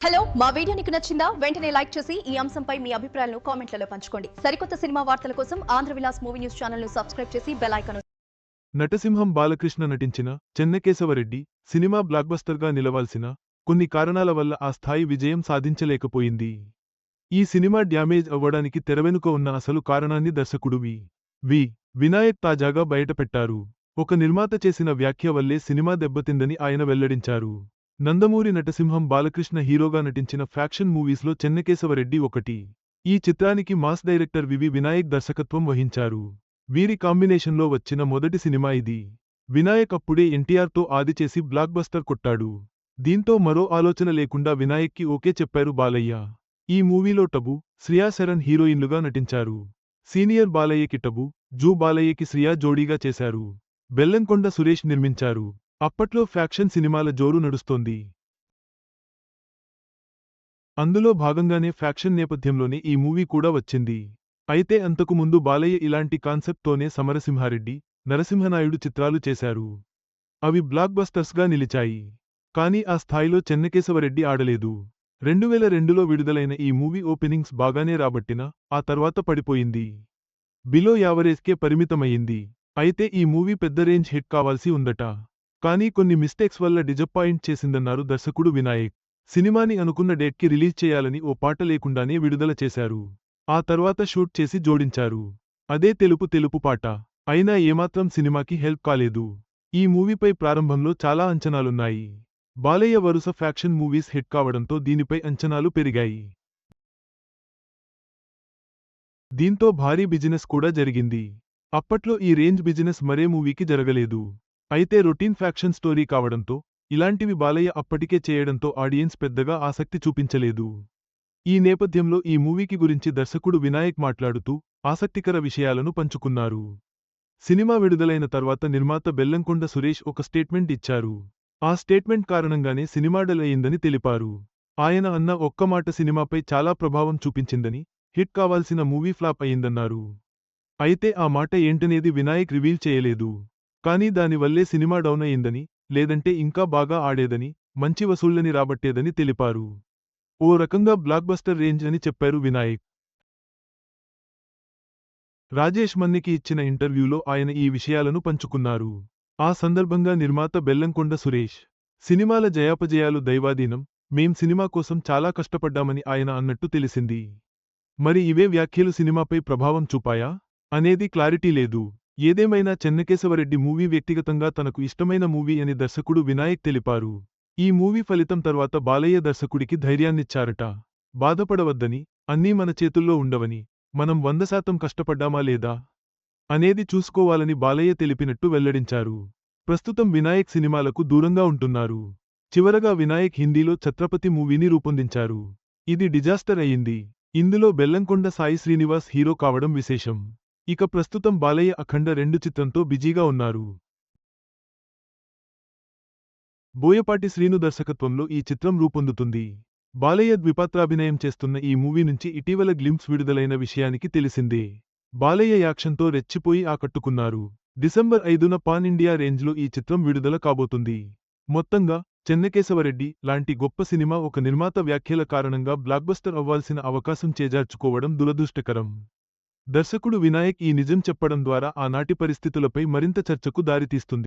Hello మా video నీకు నచ్చిందా వెంటనే లైక్ చేసి ఈ అంశంపై మీ అభిప్రాయాలను కామెంట్లలో పంచుకోండి. సరికొత్త సినిమా వార్తల కోసం ఆంధ్రవిలాస్ మూవీ న్యూస్ ఛానల్ ను సబ్స్క్రైబ్ చేసి బెల్ ఐకాన్ నటసింహం బాలకృష్ణ నటించిన చెన్నకేశవరెడ్డి సినిమా బ్లాక్బస్టర్గా నిలవాల్సిన కొన్ని కారణాల వల్ల ఆ స్థాయి విజయం సాధించలేకపోయింది. ఈ సినిమా డ్యామేజ్ అవ్వడానికి తెరవెనుక ఉన్న అసలు కారణాన్ని దర్శకుడు వి వినాయక్ తాజాగా బయటపెట్టారు. ఒక నిర్మాత చేసిన వ్యాఖ్య వల్లే సినిమా దెబ్బతిందని ఆయన వెల్లడించారు. నందమూరి నటసింహం బాలకృష్ణ హీరోగా నటించిన ఫ్యాక్షన్ మూవీస్లో చెన్నకేశవరెడ్డి ఒకటి. ఈ చిత్రానికి మాస్ డైరెక్టర్ వివి వినాయక్ దర్శకత్వం వహించారు. వీరి కాంబినేషన్లో వచ్చిన మొదటి సినిమా ఇది. వినాయక్ అప్పుడే ఎన్టీఆర్తో ఆది చేసి బ్లాక్బస్టర్ కొట్టాడు. దీంతో మరో ఆలోచన లేకుండా వినాయక్కి ఓకే చెప్పారు బాలయ్య. ఈ మూవీలో టబు, శ్రియా శరణ్ హీరోయిన్లుగా నటించారు. సీనియర్ బాలయ్యకి టబు, జూ బాలయ్యకి శ్రియా జోడీగా చేశారు. బెల్లంకొండ సురేష్ నిర్మించారు. అప్పట్లో ఫ్యాక్షన్ సినిమాల జోరు నడుస్తోంది. అందులో భాగంగానే ఫ్యాక్షన్ నేపథ్యంలోనే ఈ మూవీ కూడా వచ్చింది. అయితే అంతకు ముందు బాలయ్య ఇలాంటి కాన్సెప్ట్తోనే సమరసింహారెడ్డి, నరసింహనాయుడు చిత్రాలు చేశారు. అవి బ్లాక్బస్టర్స్గా నిలిచాయి. కానీ ఆ స్థాయిలో చెన్నకేశవరెడ్డి ఆడలేదు. 2002లో విడుదలైన ఈ మూవీ ఓపెనింగ్స్ బాగానే రాబట్టినా ఆ తర్వాత పడిపోయింది. బిలో యావరేజ్కే పరిమితమయ్యింది. అయితే ఈ మూవీ పెద్ద రేంజ్ హిట్ కావాల్సి ఉందట. కానీ కొన్ని మిస్టేక్స్ వల్ల డిజపాయింట్ చేసిందన్నారు దర్శకుడు వినాయక్. సినిమాని అనుకున్న డేట్కి రిలీజ్ చేయాలని ఓ పాట లేకుండానే విడుదల చేశారు. ఆ తర్వాత షూట్ చేసి జోడించారు. అదే తెలుపు పాట. అయినా ఏమాత్రం సినిమాకి హెల్ప్ కాలేదు. ఈ మూవీపై ప్రారంభంలో చాలా అంచనాలున్నాయి. బాలయ్య వరుస ఫ్యాక్షన్ మూవీస్ హిట్ కావడంతో దీనిపై అంచనాలు పెరిగాయి. దీంతో భారీ బిజినెస్ కూడా జరిగింది. అప్పట్లో ఈ రేంజ్ బిజినెస్ మరే మూవీకి జరగలేదు. అయితే రొటీన్ ఫ్యాక్షన్ స్టోరీ కావడంతో ఇలాంటివి బాలయ్య అప్పటికే చేయడంతో ఆడియన్స్ పెద్దగా ఆసక్తి చూపించలేదు. ఈ నేపథ్యంలో ఈ మూవీకి గురించి దర్శకుడు వినాయక్ మాట్లాడుతూ ఆసక్తికర విషయాలను పంచుకున్నారు. సినిమా విడుదలైన తర్వాత నిర్మాత బెల్లంకొండ సురేష్ ఒక స్టేట్మెంట్ ఇచ్చారు. ఆ స్టేట్మెంట్ కారణంగానే సినిమా డల్ అయిందని తెలిపారు. ఆయన అన్న ఒక్క మాట సినిమాపై చాలా ప్రభావం చూపించిందని, హిట్ కావాల్సిన మూవీ ఫ్లాప్ అయిందన్నారు. అయితే ఆ మాట ఏంటనేది వినాయక్ రివీల్ చేయలేదు. కానీ దానివల్లే సినిమా డౌన్ అయిందని, లేదంటే ఇంకా బాగా ఆడేదని, మంచి వసూళ్లని రాబట్టేదని తెలిపారు. ఓ రకంగా బ్లాక్బస్టర్ రేంజ్ అని చెప్పారు వినాయక్. రాజేష్ మన్నెకి ఇచ్చిన ఇంటర్వ్యూలో ఆయన ఈ విషయాలను పంచుకున్నారు. ఆ సందర్భంగా నిర్మాత బెల్లంకొండ సురేష్, సినిమాల జయాపజయాలు దైవాధీనం, మేం సినిమా కోసం చాలా కష్టపడ్డామని ఆయన అన్నట్టు తెలిసింది. మరి ఇవే వ్యాఖ్యలు సినిమాపై ప్రభావం చూపాయా అనేది క్లారిటీ లేదు. ఏదేమైనా చెన్నకేశవరెడ్డి మూవీ వ్యక్తిగతంగా తనకు ఇష్టమైన మూవీ అని దర్శకుడు వినాయక్ తెలిపారు. ఈ మూవీ ఫలితం తర్వాత బాలయ్య దర్శకుడికి ధైర్యాన్నిచ్చారట. బాధపడవద్దని, అన్నీ మన చేతుల్లో ఉండవని, మనం 100% కష్టపడ్డామా లేదా అనేది చూసుకోవాలని బాలయ్య తెలిపినట్టు వెల్లడించారు. ప్రస్తుతం వినాయక్ సినిమాలకు దూరంగా ఉంటున్నారు. చివరగా వినాయక్ హిందీలో ఛత్రపతి మూవీని రూపొందించారు. ఇది డిజాస్టర్ అయింది. ఇందులో బెల్లంకొండ సాయి శ్రీనివాస్ హీరో కావడం విశేషం. ఇక ప్రస్తుతం బాలయ్య అఖండ 2 చిత్రంతో బిజీగా ఉన్నారు. బోయపాటి శ్రీను దర్శకత్వంలో ఈ చిత్రం రూపొందుతుంది. బాలయ్య ద్విపాత్రాభినయం చేస్తున్న ఈ మూవీ నుంచి ఇటీవల గ్లింప్స్ విడుదలైన విషయానికి తెలిసిందే. బాలయ్య యాక్షన్తో రెచ్చిపోయి ఆకట్టుకున్నారు. డిసెంబర్ 5న పాన్ ఇండియా రేంజ్లో ఈ చిత్రం విడుదల కాబోతుంది. మొత్తంగా చెన్నకేశవరెడ్డి లాంటి గొప్ప సినిమా ఒక నిర్మాత వ్యాఖ్యల కారణంగా బ్లాక్బస్టర్ అవ్వాల్సిన అవకాశం చేజార్చుకోవడం దురదృష్టకరం. దర్శకుడు వినాయక్ ఈ నిజం చెప్పడం ద్వారా ఆనాటి పరిస్థితులపై మరింత చర్చకు దారితీస్తుంది.